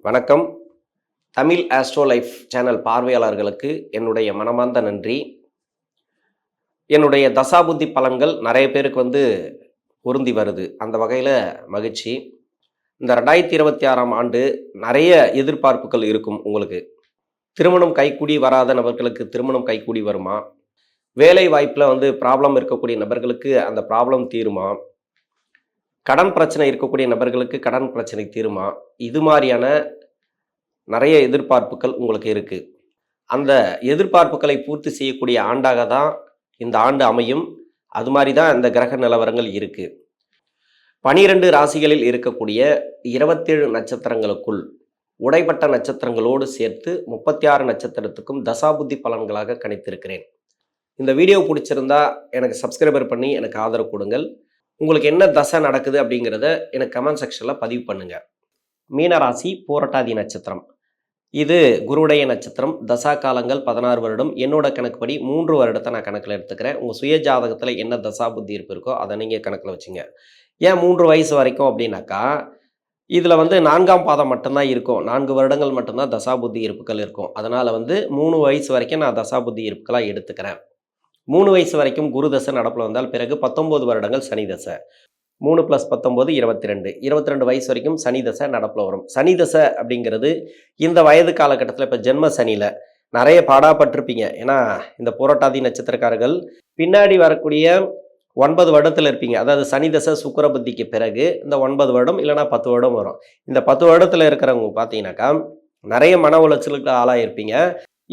வணக்கம். Tamil astro life channel பார்வையாளர்களுக்கு என்னுடைய மனமார்ந்த நன்றி. என்னுடைய தசாபுத்தி பலன்கள் நிறைய பேருக்கு பொருந்தி வருது. அந்த வகையில் மகிழ்ச்சி. இந்த 2026ஆம் ஆண்டு நிறைய எதிர்பார்ப்புகள் இருக்கும். உங்களுக்கு திருமணம் கைக்கூடி வராத நபர்களுக்கு திருமணம் கைக்கூடி வருமா? வேலை வாய்ப்பில் ப்ராப்ளம் இருக்கக்கூடிய நபர்களுக்கு அந்த ப்ராப்ளம் தீருமா? கடன் பிரச்சனை இருக்கக்கூடிய நபர்களுக்கு கடன் பிரச்சனை தீருமா? இது மாதிரியான நிறைய எதிர்பார்ப்புகள் உங்களுக்கு இருக்குது. அந்த எதிர்பார்ப்புகளை பூர்த்தி செய்யக்கூடிய ஆண்டாக தான் இந்த ஆண்டு அமையும். அது மாதிரி தான் இந்த கிரக நிலவரங்கள் இருக்குது. 12 ராசிகளில் இருக்கக்கூடிய 27 நட்சத்திரங்களுக்குள் உடைப்பட்ட நட்சத்திரங்களோடு சேர்த்து 36 நட்சத்திரத்துக்கும் தசாபுத்தி பலன்களாக கணித்திருக்கிறேன். இந்த வீடியோ பிடிச்சிருந்தா எனக்கு சப்ஸ்கிரைபர் பண்ணி எனக்கு ஆதரவு கொடுங்கள். உங்களுக்கு என்ன தசை நடக்குது அப்படிங்கிறத எனக்கு கமெண்ட் செக்ஷனில் பதிவு பண்ணுங்கள். மீனராசி பூரட்டாதி நட்சத்திரம். இது குருவுடைய நட்சத்திரம். தசா காலங்கள் 16 வருடம். என்னோட கணக்குப்படி 3 வருடத்தை நான் கணக்கில் எடுத்துக்கிறேன். உங்கள் சுய ஜாதகத்தில் என்ன தசா புத்தி இருப்பு இருக்கோ அதை நீங்கள் கணக்கில் வச்சுங்க. ஏன் 3 வயசு வரைக்கும் அப்படின்னாக்கா, இதில் 4ஆம் பாதம் மட்டும்தான் இருக்கும். 4 வருடங்கள் மட்டும்தான் தசா புத்தி இருப்புகள் இருக்கும். அதனால் 3 வயசு வரைக்கும் நான் தசா புத்தி இருப்புகளாக எடுத்துக்கிறேன். 3 வயசு வரைக்கும் குரு தசை நடப்பில் வந்தால் பிறகு 19 வருடங்கள் சனி தசை. 3 + 19 22. 22 வயசு வரைக்கும் சனி தசை நடப்பில் வரும். சனி தசை அப்படிங்கிறது இந்த வயது காலகட்டத்தில் இப்போ ஜென்ம சனியில் நிறைய பாடாப்பட்டிருப்பீங்க. ஏன்னா இந்த புரட்டாதி நட்சத்திரக்காரர்கள் பின்னாடி வரக்கூடிய 9 வருடத்தில் இருப்பீங்க. அதாவது சனி தசை சுக்கிர புத்திக்கு பிறகு இந்த 9 வருடம் இல்லைனா 10 வருடம் வரும். இந்த 10 வருடத்தில் இருக்கிறவங்க பார்த்தீங்கன்னாக்கா நிறைய மன உளைச்சலுக்கு ஆளாயிருப்பீங்க.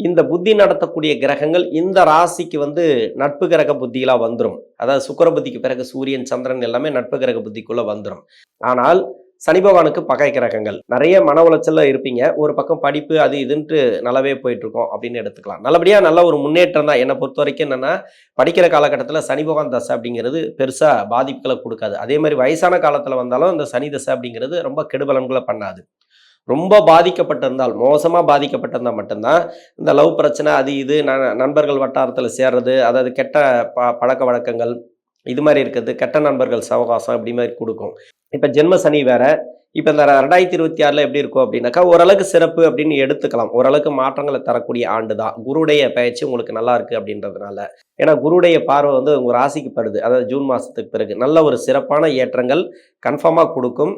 இந்த புத்தி நடத்தக்கூடிய கிரகங்கள் இந்த ராசிக்கு நட்பு கிரக புத்திகளாக வந்துடும். அதாவது சுக்கிர புத்திக்கு பிறகு சூரியன் சந்திரன் எல்லாமே நட்பு கிரக புத்திக்குள்ளே வந்துடும். ஆனால் சனி பகவானுக்கு பகை கிரகங்கள். நிறைய மன உளைச்சல்ல இருப்பீங்க. ஒரு பக்கம் படிப்பு அது இதுன்ட்டு நல்லாவே போயிட்டுருக்கோம் அப்படின்னு எடுத்துக்கலாம். நல்லபடியாக நல்ல ஒரு முன்னேற்றம் தான். என்னை பொறுத்த வரைக்கும் என்னென்னா, படிக்கிற காலகட்டத்தில் சனி பகவான் தசை அப்படிங்கிறது பெருசாக பாதிப்புகளை கொடுக்காது. அதே மாதிரி வயசான காலத்தில் வந்தாலும் இந்த சனி தசை அப்படிங்கிறது ரொம்ப கெடுபலன்களை பண்ணாது. ரொம்ப பாதிக்கப்பட்டிருந்தால், மோசமாக பாதிக்கப்பட்டிருந்தால் மட்டும்தான் இந்த லவ் பிரச்சனை அது இது நண்பர்கள் வட்டாரத்தில் சேர்றது, அதாவது கெட்ட பழக்க வழக்கங்கள் இது மாதிரி இருக்கிறது, கெட்ட நண்பர்கள் சவகாசம் இப்படி மாதிரி கொடுக்கும். இப்போ ஜென்ம சனி வேற. இப்போ இந்த 2026 எப்படி இருக்கும் அப்படின்னாக்கா ஓரளவுக்கு சிறப்பு அப்படின்னு எடுத்துக்கலாம். ஓரளவுக்கு மாற்றங்களை தரக்கூடிய ஆண்டு தான். குருடைய பயிற்சி உங்களுக்கு நல்லா இருக்குது அப்படின்றதுனால. ஏன்னா குருடைய பார்வை உங்கள் ராசிக்கு படுது. அதாவது ஜூன் மாதத்துக்கு பிறகு நல்ல ஒரு சிறப்பான ஏற்றங்கள் கன்ஃபார்மாக கொடுக்கும்.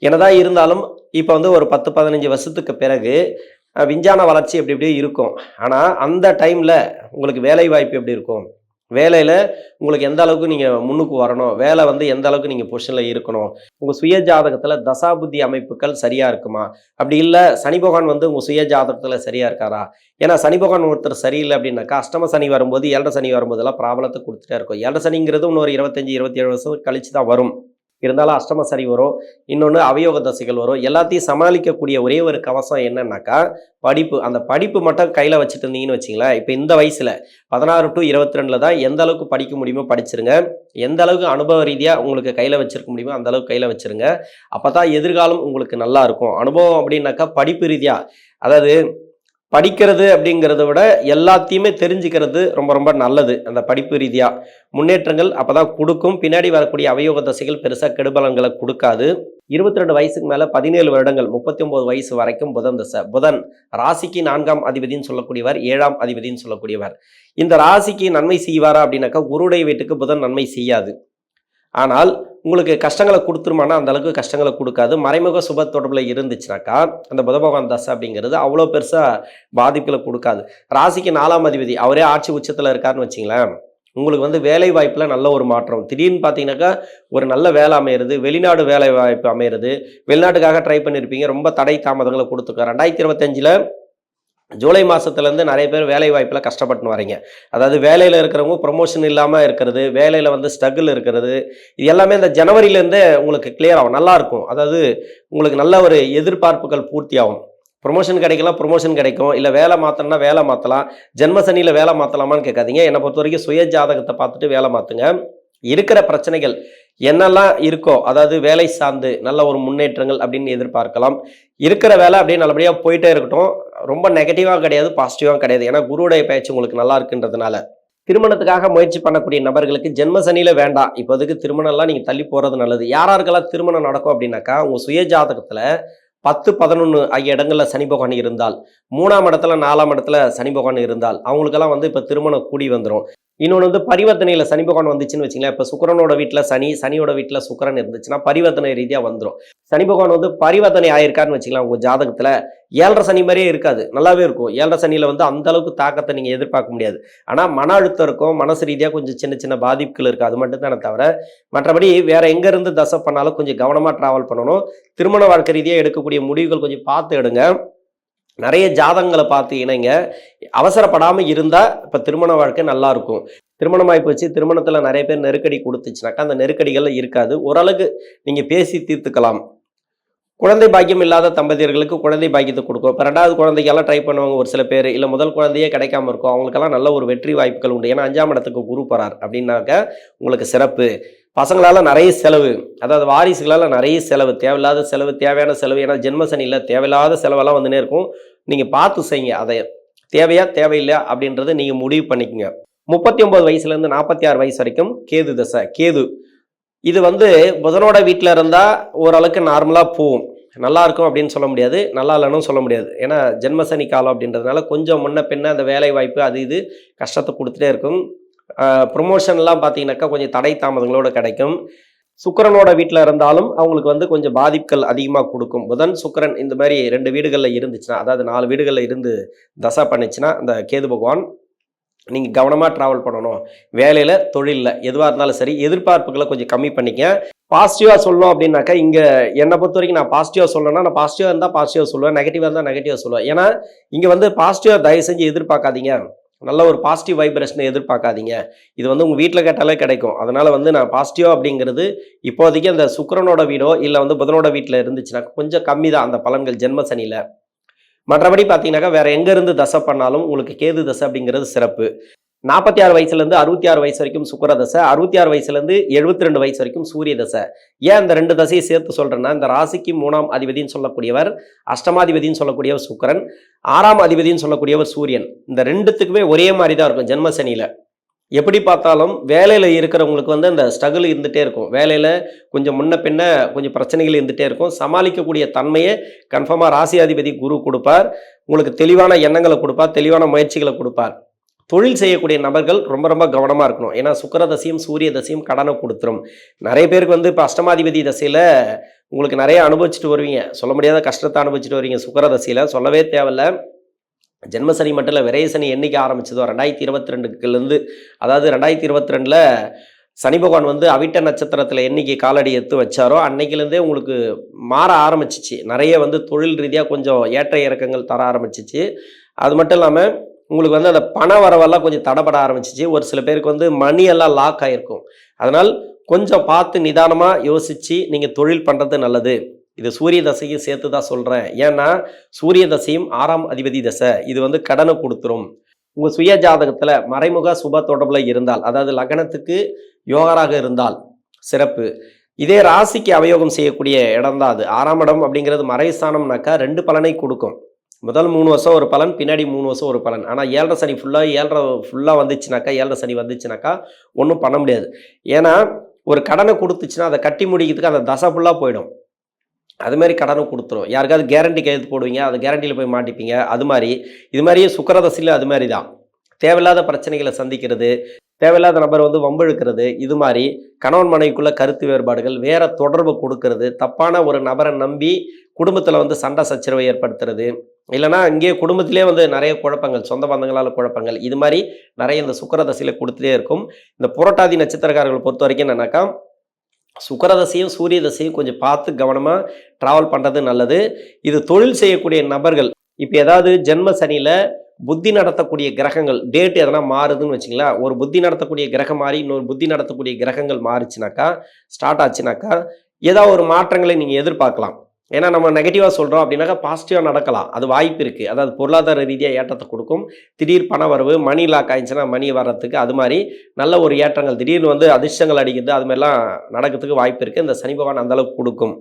என்னதான் இருந்தாலும் இப்போ ஒரு 10-15 வருஷத்துக்கு பிறகு விஞ்ஞான வளர்ச்சி எப்படி எப்படியே இருக்கும். ஆனால் அந்த டைமில் உங்களுக்கு வேலை வாய்ப்பு எப்படி இருக்கும்? வேலையில் உங்களுக்கு எந்த அளவுக்கு நீங்கள் முன்னுக்கு வரணும்? வேலை எந்த அளவுக்கு நீங்கள் பொசிஷனில் இருக்கணும்? உங்கள் சுய ஜாதகத்தில் தசாபுத்தி அமைப்புகள் சரியாக இருக்குமா? அப்படி இல்லை சனி பகவான் உங்கள் சுய ஜாதகத்தில் சரியாக இருக்காரா? ஏன்னா சனி பகவான் ஒருத்தர் சரியில்லை அப்படின்னாக்கா அஷ்டம சனி வரும்போது 7 சனி வரும்போதெல்லாம் ப்ராப்ளத்தை கொடுத்துட்டே இருக்கும். 7 சனிங்கிறது இன்னொரு 25-27 வருஷம் கழிச்சு தான் வரும். இருந்தாலும் அஷ்டம சனி வரும், இன்னொன்று அவயோக தசைகள் வரும். எல்லாத்தையும் சமாளிக்கக்கூடிய ஒரே ஒரு கவசம் என்னன்னாக்கா படிப்பு. அந்த படிப்பு மட்டும் கையில் வச்சுட்டு இருந்தீங்கன்னு வச்சிங்களேன். இப்போ இந்த வயசில் 16 to 22 தான் எந்த அளவுக்கு படிக்க முடியுமோ படிச்சிருங்க. எந்த அளவுக்கு அனுபவ ரீதியாக உங்களுக்கு கையில் வச்சிருக்க முடியுமோ அந்த அளவுக்கு கையில் வச்சிருங்க. அப்போ தான் எதிர்காலம் உங்களுக்கு நல்லா இருக்கும். அனுபவம் அப்படின்னாக்கா படிப்பு ரீதியாக, அதாவது படிக்கிறது அப்படிங்கிறத விட எல்லாத்தையுமே தெரிஞ்சுக்கிறது ரொம்ப ரொம்ப நல்லது. அந்த படிப்பு ரீதியாக முன்னேற்றங்கள் அப்போ தான் கொடுக்கும். பின்னாடி வரக்கூடிய அவயோக தசைகள் பெருசாக கெடுபலன்களை கொடுக்காது. 22 வயசுக்கு மேலே 17 வருடங்கள் 39 வயசு வரைக்கும் புதன் தசை. புதன் ராசிக்கு 4ஆம் அதிபதினு சொல்லக்கூடியவர், 7ஆம் அதிபதினு சொல்லக்கூடியவர். இந்த ராசிக்கு நன்மை செய்வாரா அப்படின்னாக்கா குருடைய வீட்டுக்கு புதன் நன்மை செய்யாது. ஆனால் உங்களுக்கு கஷ்டங்களை கொடுத்துருமானா அந்த அளவுக்கு கஷ்டங்களை கொடுக்காது. மறைமுக சுப தொடர்பில் இருந்துச்சுனாக்கா அந்த புத பகவான் தசை அப்படிங்கிறது அவ்வளோ பெருசாக பாதிப்புகளை கொடுக்காது. ராசிக்கு 4ஆம் அதிபதி அவரே ஆட்சி உச்சத்தில் இருக்காருன்னு வச்சிங்களேன். உங்களுக்கு வேலை வாய்ப்பில் நல்ல ஒரு மாற்றம். திடீர்னு பார்த்தீங்கன்னாக்கா ஒரு நல்ல வேலை அமையிறது, வெளிநாடு வேலை வாய்ப்பு அமையிறது, வெளிநாட்டுக்காக ட்ரை பண்ணியிருப்பீங்க, ரொம்ப தடை தாமதங்களை கொடுத்துருக்காரு. 2025 ஜூலை மாதத்துலேருந்து நிறைய பேர் வேலை வாய்ப்பில் கஷ்டப்பட்டு வரீங்க. அதாவது வேலையில் இருக்கிறவங்க ப்ரொமோஷன் இல்லாமல் இருக்கிறது, வேலையில் ஸ்ட்ரகிள் இருக்கிறது, இது எல்லாமே இந்த ஜனவரியிலேருந்தே உங்களுக்கு கிளியர் ஆகும், நல்லாயிருக்கும். அதாவது உங்களுக்கு நல்ல ஒரு எதிர்பார்ப்புகள் பூர்த்தி ஆகும். ப்ரொமோஷன் கிடைக்கலாம், ப்ரொமோஷன் கிடைக்கும். இல்லை வேலை மாற்றணும்னா வேலை மாற்றலாம். ஜென்ம சனியில் வேலை மாற்றலாமான்னு கேட்காதீங்க. என்னை பொறுத்த வரைக்கும் சுய ஜாதகத்தை பார்த்துட்டு வேலை மாற்றுங்க. இருக்கிற பிரச்சனைகள் என்னெல்லாம் இருக்கோ, அதாவது வேலை சார்ந்து நல்ல ஒரு முன்னேற்றங்கள் அப்படின்னு எதிர்பார்க்கலாம். இருக்கிற வேலை அப்படியே நல்லபடியாக போயிட்டே இருக்கட்டும். ரொம்ப நெகட்டிவாக கிடையாது, பாசிட்டிவாக கிடையாது. ஏன்னா குருவுடைய பயிற்சி உங்களுக்கு நல்லா இருக்குன்றதுனால. திருமணத்துக்காக முயற்சி பண்ணக்கூடிய நபர்களுக்கு ஜென்ம சனியில வேண்டாம். இப்போதைக்கு திருமணம்லாம் நீங்கள் தள்ளி போகிறது நல்லது. யாராருக்கெல்லாம் திருமணம் நடக்கும் அப்படின்னாக்கா உங்கள் சுய ஜாதகத்தில் 10, 11 ஆகிய இடங்கள்ல சனி பகவான் இருந்தால், 3ஆம் இடத்துல 4ஆம் இடத்துல சனி பகவான் இருந்தால் அவங்களுக்கெல்லாம் வந்து இப்ப திருமணம் கூடி வந்துரும். இன்னொன்று வந்து பரிவர்த்தனையில சனி பகவான் வந்துச்சுன்னு வச்சுங்களேன். இப்போ சுக்கிரனோட வீட்டில் சனி, சனியோட வீட்டில் சுக்கிரன் இருந்துச்சுன்னா பரிவர்த்தனை ரீதியா வந்துரும். சனி பகவான் வந்து பரிவர்த்தனை ஆயிருக்காருன்னு வச்சுக்கலாம் உங்க ஜாதகத்துல 7.5 சனி மாதிரியே இருக்காது, நல்லாவே இருக்கும். 7.5 சனியில வந்து அந்த அளவுக்கு தாக்கத்தை நீங்க எதிர்பார்க்க முடியாது. ஆனா மன அழுத்தம் இருக்கும், மனசு ரீதியா கொஞ்சம் சின்ன சின்ன பாதிப்புகள் இருக்கு, அது மட்டும் தானே தவிர மற்றபடி வேற எங்க இருந்து தசை பண்ணாலும் கொஞ்சம் கவனமா டிராவல் பண்ணணும். திருமண வாழ்க்கை ரீதியா எடுக்கக்கூடிய முடிவுகள் கொஞ்சம் பார்த்து எடுங்க. நிறைய ஜாதகங்களை பார்த்து இணைங்க. அவசரப்படாமல் இருந்தால் இப்போ திருமண வாழ்க்கை நல்லா இருக்கும். திருமணம் ஆகி போச்சு, திருமணத்தில் நிறைய பேர் நெருக்கடி கொடுத்துச்சுனாக்கா அந்த நெருக்கடிகள் இருக்காது, ஓரளவுக்கு நீங்கள் பேசி தீர்த்துக்கலாம். குழந்தை பாக்கியம் இல்லாத தம்பதியர்களுக்கு குழந்தை பாக்கியத்தை கொடுக்கும். இப்போ 2வது குழந்தைக்கெல்லாம் ட்ரை பண்ணுவாங்க ஒரு சில பேர், இல்லை முதல் குழந்தையே கிடைக்காம இருக்கும், அவங்களுக்கெல்லாம் நல்ல ஒரு வெற்றி வாய்ப்புகள் உண்டு. ஏன்னா 5ஆம் இடத்துக்கு குரு போறார் அப்படின்னாக்க உங்களுக்கு சிறப்பு. பசங்களால் நிறைய செலவு, அதாவது வாரிசுகளால் நிறைய செலவு, தேவையில்லாத செலவு, தேவையான செலவு. ஏன்னா ஜென்மசனியில் தேவையில்லாத செலவெல்லாம் வந்துனே இருக்கும். நீங்கள் பார்த்து செய்யுங்க, அதை தேவையா தேவையில்லையா அப்படின்றத நீங்கள் முடிவு பண்ணிக்கோங்க. 39 வயசுலேருந்து 46 வயசு வரைக்கும் கேது தசை. கேது இது வந்து புதனோட வீட்டில் இருந்தால் ஓரளவுக்கு நார்மலாக போகும், நல்லா இருக்கும் அப்படின்னு சொல்ல முடியாது, நல்லா இல்லைன்னு சொல்ல முடியாது. ஏன்னா ஜென்மசனி காலம் அப்படின்றதுனால கொஞ்சம் முன்ன பின்ன அந்த வேலை வாய்ப்பு அது இது கஷ்டத்தை கொடுத்துட்டே இருக்கும். ப்ரொமோஷன்லாம் பார்த்தீங்கன்னாக்கா கொஞ்சம் தடை தாமதங்களோடு கிடைக்கும். சுக்கிரனோட வீட்டில் இருந்தாலும் அவங்களுக்கு வந்து கொஞ்சம் பாதிப்புகள் அதிகமாக கொடுக்கும். புதன் சுக்கிரன் இந்த மாதிரி 2 வீடுகளில் இருந்துச்சுன்னா, அதாவது 4 வீடுகளில் இருந்து தசை பண்ணிச்சுன்னா அந்த கேது பகவான் நீங்கள் கவனமாக ட்ராவல் பண்ணணும். வேலையில், தொழிலில் எதுவாக இருந்தாலும் சரி எதிர்பார்ப்புகளை கொஞ்சம் கம்மி பண்ணிக்க. பாசிட்டிவாக சொல்லணும் அப்படின்னாக்கா, இங்கே என்னை பொறுத்த வரைக்கும் நான் பாசிட்டிவாக சொல்லணும்னா நான் பாசிட்டிவாக இருந்தால் பாசிட்டிவாக சொல்லுவேன், நெகட்டிவாக இருந்தால் நெகட்டிவாக சொல்லுவேன். ஏன்னா இங்கே வந்து பாசிட்டிவாக தயவு செஞ்சு எதிர்பார்க்காதீங்க, நல்ல ஒரு பாசிட்டிவ் வைப்ரேஷனை எதிர்பார்க்காதீங்க. இது வந்து உங்கள் வீட்டில் கேட்டாலே கிடைக்கும். அதனால் வந்து நான் பாசிட்டிவாக அப்படிங்கிறது இப்போதைக்கு அந்த சுக்கிரனோட வீடோ இல்லை வந்து புதனோட வீட்டில் இருந்துச்சுன்னா கொஞ்சம் கம்மி தான் அந்த பலன்கள் ஜென்ம சனியில். மற்றபடி பார்த்தீங்கன்னாக்கா வேற எங்கேருந்து தசை பண்ணாலும் உங்களுக்கு கேது தசை அப்படிங்கிறது சிறப்பு. 46 வயசுலேருந்து 66 வயசு வரைக்கும் சுக்கிர தசை, 66 வயசுலேருந்து 72 வயசு வரைக்கும் சூரிய தசை. ஏன் இந்த 2 தசையை சேர்த்து சொல்கிறேன்னா, இந்த ராசிக்கு 3ஆம் அதிபதினு சொல்லக்கூடியவர், அஷ்டமாதிபதினு சொல்லக்கூடியவர் சுக்கிரன், 6ஆம் அதிபதினு சொல்லக்கூடியவர் சூரியன். இந்த 2த்துக்குமே ஒரே மாதிரி தான் இருக்கும் ஜென்ம சனியில். எப்படி பார்த்தாலும் வேலையில் இருக்கிறவங்களுக்கு வந்து அந்த ஸ்ட்ரகிள் இருந்துகிட்டே இருக்கும். வேலையில் கொஞ்சம் முன்ன பின்ன கொஞ்சம் பிரச்சனைகள் இருந்துகிட்டே இருக்கும். சமாளிக்கக்கூடிய தன்மையை கன்ஃபார்மாக ராசியாதிபதி குரு கொடுப்பார். உங்களுக்கு தெளிவான எண்ணங்களை கொடுப்பார், தெளிவான முயற்சிகளை கொடுப்பார். தொழில் செய்யக்கூடிய நபர்கள் ரொம்ப ரொம்ப கவனமாக இருக்கணும். ஏன்னா சுக்கிர தசையும் சூரிய தசையும் கடனை கொடுத்துரும். நிறைய பேருக்கு வந்து இப்போ அஷ்டமாதிபதி தசையில் உங்களுக்கு நிறைய அனுபவிச்சுட்டு வருவீங்க, சொல்ல முடியாத கஷ்டத்தை அனுபவிச்சுட்டு வருவீங்க. சுக்கிர தசையில் சொல்லவே தேவையில்லை. ஜென்மசனி மட்டும் இல்லை, விரைய சனி என்னைக்கு ஆரம்பிச்சதோ 2022லேருந்து, அதாவது 2022ல் சனி பகவான் வந்து அவிட்ட நட்சத்திரத்தில் என்னைக்கு காலடி எடுத்து வச்சாரோ அன்னைக்கிலேருந்தே உங்களுக்கு மாற ஆரம்பிச்சிச்சு. நிறைய வந்து தொழில் ரீதியாக கொஞ்சம் ஏற்ற இறக்கங்கள் தர ஆரம்பிச்சிச்சு. அது மட்டும் இல்லாமல் உங்களுக்கு வந்து அந்த பண வரவெல்லாம் கொஞ்சம் தடைப்பட ஆரம்பிச்சிச்சு. ஒரு சில பேருக்கு வந்து மணி எல்லாம் லாக் ஆகிருக்கும். அதனால் கொஞ்சம் பார்த்து நிதானமாக யோசித்து நீங்கள் தொழில் பண்ணுறது நல்லது. இது சூரிய தசையும் சேர்த்து தான் சொல்கிறேன். ஏன்னா சூரிய தசையும் 6ஆம் அதிபதி தசை, இது வந்து கடனை கொடுத்துரும். உங்கள் சுய ஜாதகத்தில் மறைமுக சுப தொடர்பில் இருந்தால், அதாவது லக்னத்துக்கு யோகராக இருந்தால் சிறப்பு. இதே ராசிக்கு அவயோகம் செய்யக்கூடிய இடம் தான் அது. 6ஆம் இடம் அப்படிங்கிறது மறைஸ்தானம்னாக்கா 2 பலனை கொடுக்கும். முதல் 3 வருஷம் ஒரு பலன், பின்னாடி 3 வருஷம் ஒரு பலன். ஆனால் 7.5 சனி ஃபுல்லாக வந்துச்சுனாக்கா, 7.5 சனி வந்துச்சுனாக்கா ஒன்றும் பண்ண முடியாது. ஏன்னா ஒரு கடனை கொடுத்துச்சுன்னா அதை கட்டி முடிக்கிறதுக்கு அந்த தசை ஃபுல்லாக போயிடும். அதுமாதிரி கடனும் கொடுத்துரும். யாருக்காவது கேரண்டி கையெழுத்து போடுவீங்க, அது கேரண்டியில் போய் மாட்டிப்பீங்க. அது மாதிரி இது மாதிரியே சுக்கிரதசையில் அது மாதிரி தான் தேவையில்லாத பிரச்சனைகளை சந்திக்கிறது, தேவையில்லாத நபர் வந்து வம்பிழுக்கிறது, இது மாதிரி கணவன் மனைவிக்குள்ள கருத்து வேறுபாடுகள், வேற தொடர்பு கொடுக்கறது, தப்பான ஒரு நபரை நம்பி குடும்பத்தில் வந்து சண்டை சச்சரவை ஏற்படுத்துறது, இல்லைனா இங்கேயே குடும்பத்திலே வந்து நிறைய குழப்பங்கள், சொந்த பந்தங்களால் குழப்பங்கள், இது மாதிரி நிறைய இந்த சுக்கிரதசையில் கொடுத்துட்டே இருக்கும். இந்த புரட்டாதி நட்சத்திரக்காரர்களை பொறுத்த வரைக்கும் என்னன்னாக்கா சுக்கிரதசையும் சூரிய தசையும் கொஞ்சம் பார்த்து கவனமாக ட்ராவல் பண்ணுறது நல்லது. இது தொழில் செய்யக்கூடிய நபர்கள் இப்போ ஏதாவது ஜென்ம சனியில் புத்தி நடத்தக்கூடிய கிரகங்கள் டேட் எதனா மாறுதுன்னு வச்சிங்களேன், ஒரு புத்தி நடத்தக்கூடிய கிரகம் மாறி இன்னொரு புத்தி நடத்தக்கூடிய கிரகங்கள் மாறிச்சுனாக்கா, ஸ்டார்ட் ஆச்சுனாக்கா ஏதாவது ஒரு மாற்றங்களை நீங்கள் எதிர்பார்க்கலாம். ஏன்னா நம்ம நெகட்டிவாக சொல்கிறோம் அப்படின்னாக்கா பாசிட்டிவாக நடக்கலாம், அது வாய்ப்பு இருக்குது. அதாவது பொருளாதார ரீதியாக ஏற்றத்தை கொடுக்கும். திடீர் பண வரவு, மணி லாக் ஆயிடுச்சுன்னா மணி வர்றதுக்கு, அது மாதிரி நல்ல ஒரு ஏற்றங்கள், திடீர்னு வந்து அதிர்ஷ்டங்கள் அடிக்கிறது, அது மாதிரிலாம் நடக்கிறதுக்கு வாய்ப்பு இருக்குது. இந்த சனி பகவான் அந்தளவுக்கு கொடுக்கும்.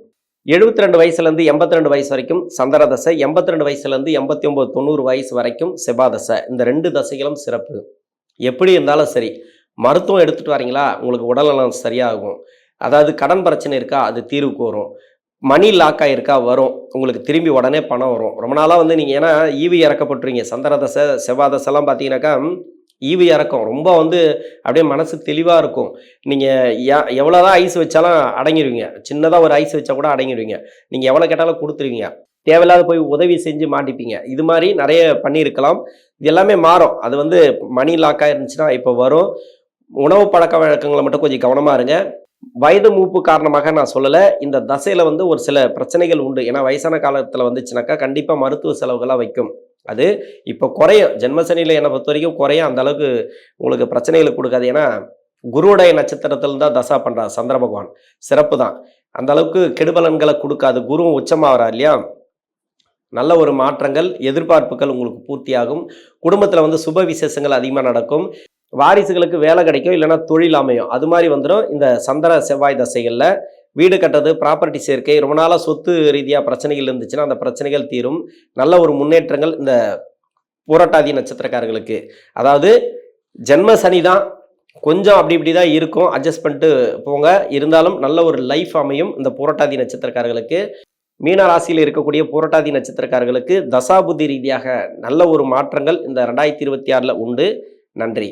72 வயசுலேருந்து 82 வயசு வரைக்கும் சந்திர தசை, 82 வயசுலேருந்து 89 90 வயசு வரைக்கும் செவ்வாய் தசை. இந்த 2 தசைகளும் சிறப்பு. எப்படி இருந்தாலும் சரி, மருத்துவம் எடுத்துகிட்டு வரீங்களா உங்களுக்கு உடல்நலம் சரியாகும். அதாவது கடன் பிரச்சனை இருக்கா, அது தீர்வுக்கு வரும். மணி லாக் ஆகிருக்கா வரும், உங்களுக்கு திரும்பி உடனே பணம் வரும். ரொம்ப நாளாக வந்து நீங்கள் ஏன்னா ஈவி இறக்கப்பட்டுருவீங்க. சந்திர தசை செவ்வாய் தசைலாம் பார்த்தீங்கன்னாக்கா ஈவு இறக்கம் ரொம்ப வந்து அப்படியே மனசு தெளிவாக இருக்கும். நீங்கள் எவ்வளோதான் ஐஸ் வச்சாலும் அடங்கிடுவீங்க. சின்னதாக ஒரு ஐஸ் வச்சா கூட அடங்கிடுவீங்க. நீங்கள் எவ்வளோ கேட்டாலும் கொடுத்துருவீங்க. தேவையில்லாத போய் உதவி செஞ்சு மாட்டிப்பீங்க. இது மாதிரி நிறைய பண்ணியிருக்கலாம். இது எல்லாமே மாறும். அது வந்து மணி லாக்காக இருந்துச்சுன்னா இப்போ வரும். உணவு பழக்க வழக்கங்களை மட்டும் கொஞ்சம் கவனமாக இருங்க. வயது மூப்பு காரணமாக நான் சொல்லலை. இந்த தசையில் வந்து ஒரு சில பிரச்சனைகள் உண்டு. ஏன்னா வயசான காலத்தில் வந்துச்சுனாக்கா கண்டிப்பாக மருத்துவ செலவுகளாக வைக்கும். அது இப்போ குறையும். ஜென்மசனியில் என்னை பொறுத்த வரைக்கும் குறையும். அந்த அளவுக்கு உங்களுக்கு பிரச்சனைகளை கொடுக்காது. ஏன்னா குருவுடைய நட்சத்திரத்தில் தான் தசா பண்ணுறார் சந்திர பகவான். சிறப்பு தான். அந்த அளவுக்கு கெடுபலன்களை கொடுக்காது. குருவும் உச்சமாகறா இல்லையா? நல்ல ஒரு மாற்றங்கள், எதிர்பார்ப்புகள் உங்களுக்கு பூர்த்தியாகும். குடும்பத்தில் வந்து சுப விசேஷங்கள் அதிகமாக நடக்கும். வாரிசுகளுக்கு வேலை கிடைக்கும், இல்லைன்னா தொழில் அமையும். அது மாதிரி வந்துடும் இந்த சந்திர செவ்வாய் தசைகளில். வீடு கட்டுறது, ப்ராப்பர்ட்டி சேர்க்கை, ரொம்ப நாளாக சொத்து ரீதியாக பிரச்சனைகள் இருந்துச்சுன்னா அந்த பிரச்சனைகள் தீரும். நல்ல ஒரு முன்னேற்றங்கள் இந்த பூரட்டாதி நட்சத்திரக்காரர்களுக்கு. அதாவது ஜென்ம சனி தான் கொஞ்சம் அப்படி இப்படி தான் இருக்கும், அட்ஜஸ்ட் பண்ணிட்டு போங்க. இருந்தாலும் நல்ல ஒரு லைஃப் அமையும் இந்த பூரட்டாதி நட்சத்திரக்காரர்களுக்கு. மீன ராசியில் இருக்கக்கூடிய பூரட்டாதி நட்சத்திரக்காரர்களுக்கு தசாபுத்தி ரீதியாக நல்ல ஒரு மாற்றங்கள் இந்த 2026 உண்டு. நன்றி.